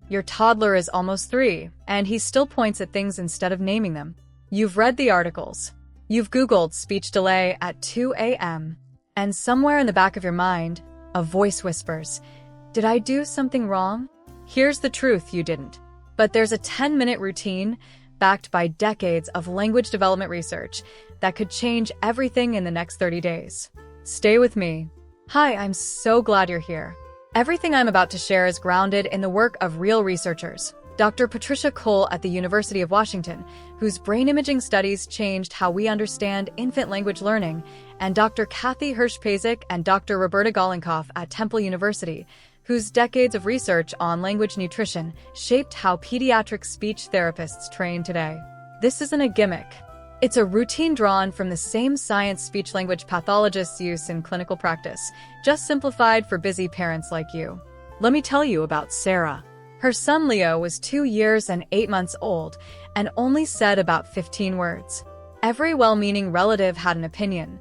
Your toddler is almost 3, and he still points at things instead of naming them. You've read the articles. You've Googled speech delay at 2 a.m. And somewhere in the back of your mind, a voice whispers, "Did I do something wrong?" Here's the truth: you didn't. But there's a 10-minute routine backed by decades of language development research that could change everything in the next 30 days. Stay with me. Hi, I'm so glad you're here. Everything I'm about to share is grounded in the work of real researchers. Dr. Patricia Cole at the University of Washington, whose brain imaging studies changed how we understand infant language learning, and Dr. Kathy Hirsch-Pasek and Dr. Roberta Golinkoff at Temple University, whose decades of research on language nutrition shaped how pediatric speech therapists train today. This isn't a gimmick. It's a routine drawn from the same science speech-language pathologists use in clinical practice, just simplified for busy parents like you. Let me tell you about Sarah. Her son Leo was 2 years and 8 months old and only said about 15 words. Every well-meaning relative had an opinion.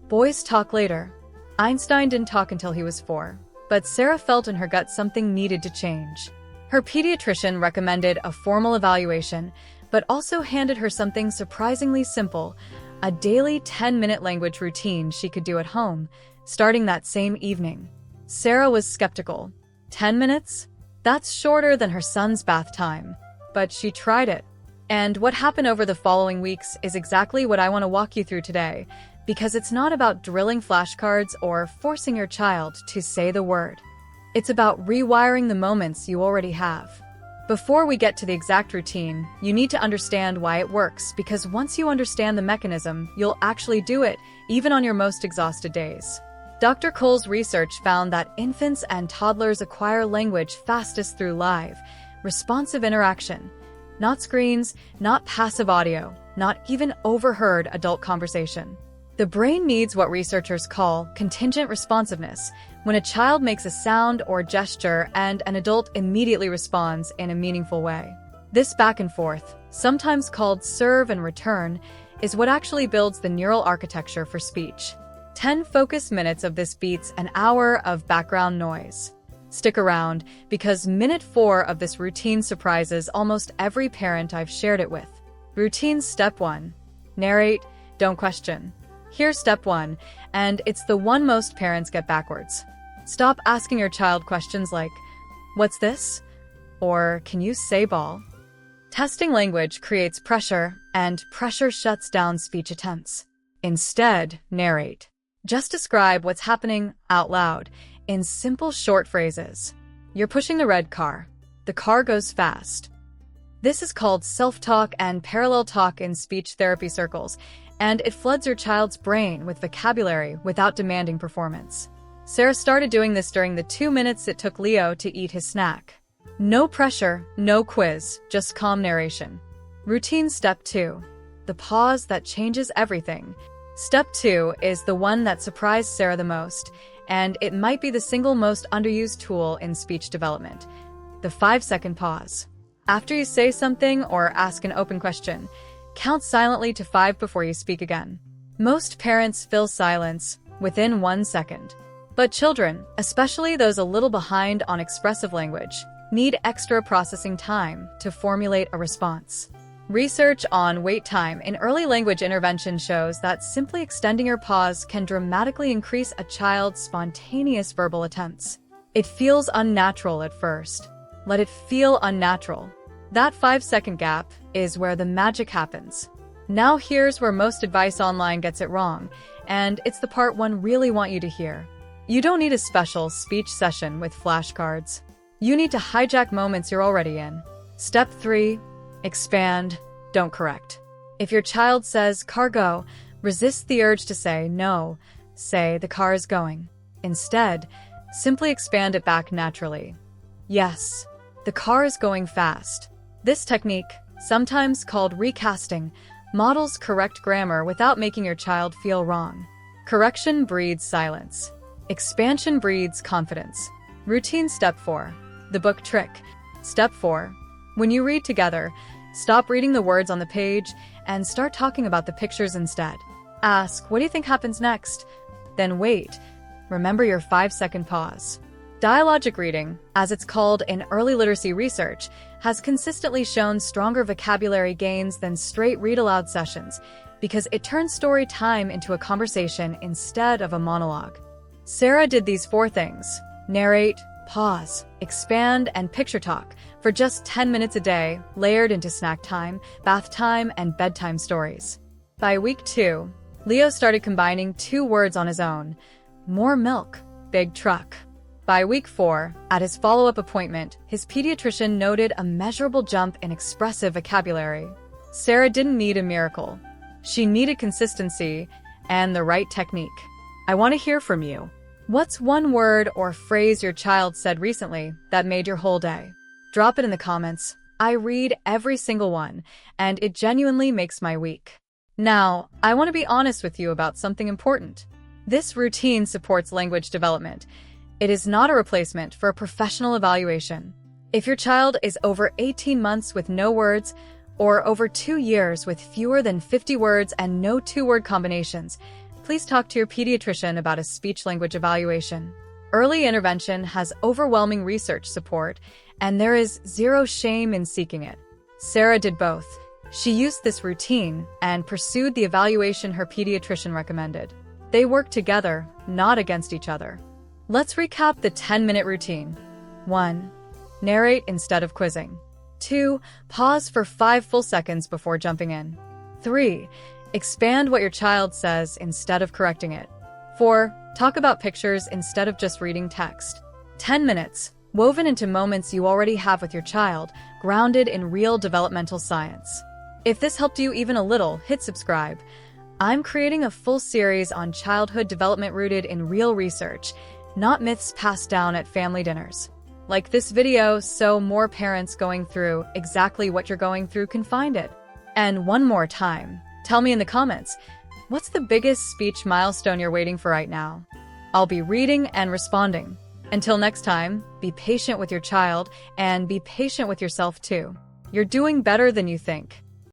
Boys talk later. Einstein didn't talk until he was 4. But Sarah felt in her gut something needed to change. Her pediatrician recommended a formal evaluation, but also handed her something surprisingly simple, a daily 10-minute language routine she could do at home, starting that same evening. Sarah was skeptical. 10 minutes? That's shorter than her son's bath time. But she tried it. And what happened over the following weeks is exactly what I want to walk you through today, because it's not about drilling flashcards or forcing your child to say the word. It's about rewiring the moments you already have. Before we get to the exact routine, you need to understand why it works, because once you understand the mechanism, you'll actually do it, even on your most exhausted days. Dr. Cole's research found that infants and toddlers acquire language fastest through live, responsive interaction. Not screens, not passive audio, not even overheard adult conversation. The brain needs what researchers call contingent responsiveness, when a child makes a sound or gesture and an adult immediately responds in a meaningful way. This back and forth, sometimes called serve and return, is what actually builds the neural architecture for speech. 10 focused minutes of this beats an hour of background noise. Stick around, because minute 4 of this routine surprises almost every parent I've shared it with. Routine step 1. Narrate, don't question. Here's step 1, and it's the one most parents get backwards. Stop asking your child questions like, "What's this?" or "Can you say ball?" Testing language creates pressure, and pressure shuts down speech attempts. Instead, narrate. Just describe what's happening out loud in simple short phrases. You're pushing the red car. The car goes fast. This is called self-talk and parallel talk in speech therapy circles, and it floods your child's brain with vocabulary without demanding performance. Sarah started doing this during the 2 minutes it took Leo to eat his snack. No pressure, no quiz, just calm narration. Routine step 2. The pause that changes everything. Step 2 is the one that surprised Sarah the most, and it might be the single most underused tool in speech development. The 5-second pause. After you say something or ask an open question, count silently to 5 before you speak again. Most parents fill silence within 1 second. But children, especially those a little behind on expressive language, need extra processing time to formulate a response. Research on wait time in early language intervention shows that simply extending your pause can dramatically increase a child's spontaneous verbal attempts. It feels unnatural at first. Let it feel unnatural. That 5-second gap is where the magic happens. Now here's where most advice online gets it wrong, and it's the part one really want you to hear. You don't need a special speech session with flashcards. You need to hijack moments you're already in. Step 3. Expand, don't correct. If your child says, "Car go," resist the urge to say, "No." Say, "The car is going." Instead, simply expand it back naturally. Yes, the car is going fast. This technique, sometimes called recasting, models correct grammar without making your child feel wrong. Correction breeds silence. Expansion breeds confidence. Routine step 4. The book trick. Step 4. When you read together, stop reading the words on the page and start talking about the pictures instead. Ask, "What do you think happens next?" Then wait. Remember your 5-second pause. Dialogic reading, as it's called in early literacy research, has consistently shown stronger vocabulary gains than straight read-aloud sessions because it turns story time into a conversation instead of a monologue. Sarah did these 4 things: narrate, pause, expand, and picture talk for just 10 minutes a day, layered into snack time, bath time, and bedtime stories. By week 2, Leo started combining 2 words on his own: more milk, big truck. By week 4, at his follow-up appointment, his pediatrician noted a measurable jump in expressive vocabulary. Sarah didn't need a miracle. She needed consistency and the right technique. I want to hear from you. What's one word or phrase your child said recently that made your whole day? Drop it in the comments. I read every single one, and it genuinely makes my week. Now, I want to be honest with you about something important. This routine supports language development. It is not a replacement for a professional evaluation. If your child is over 18 months with no words, or over 2 years with fewer than 50 words and no 2-word combinations, please talk to your pediatrician about a speech-language evaluation. Early intervention has overwhelming research support, and there is zero shame in seeking it. Sarah did both. She used this routine and pursued the evaluation her pediatrician recommended. They worked together, not against each other. Let's recap the 10-minute routine. 1. Narrate instead of quizzing. 2. Pause for 5 full seconds before jumping in. 3. Expand what your child says instead of correcting it. 4. Talk about pictures instead of just reading text. 10 minutes, woven into moments you already have with your child, grounded in real developmental science. If this helped you even a little, hit subscribe. I'm creating a full series on childhood development rooted in real research, not myths passed down at family dinners. Like this video so more parents going through exactly what you're going through can find it. And one more time, tell me in the comments, what's the biggest speech milestone you're waiting for right now? I'll be reading and responding. Until next time, be patient with your child and be patient with yourself too. You're doing better than you think.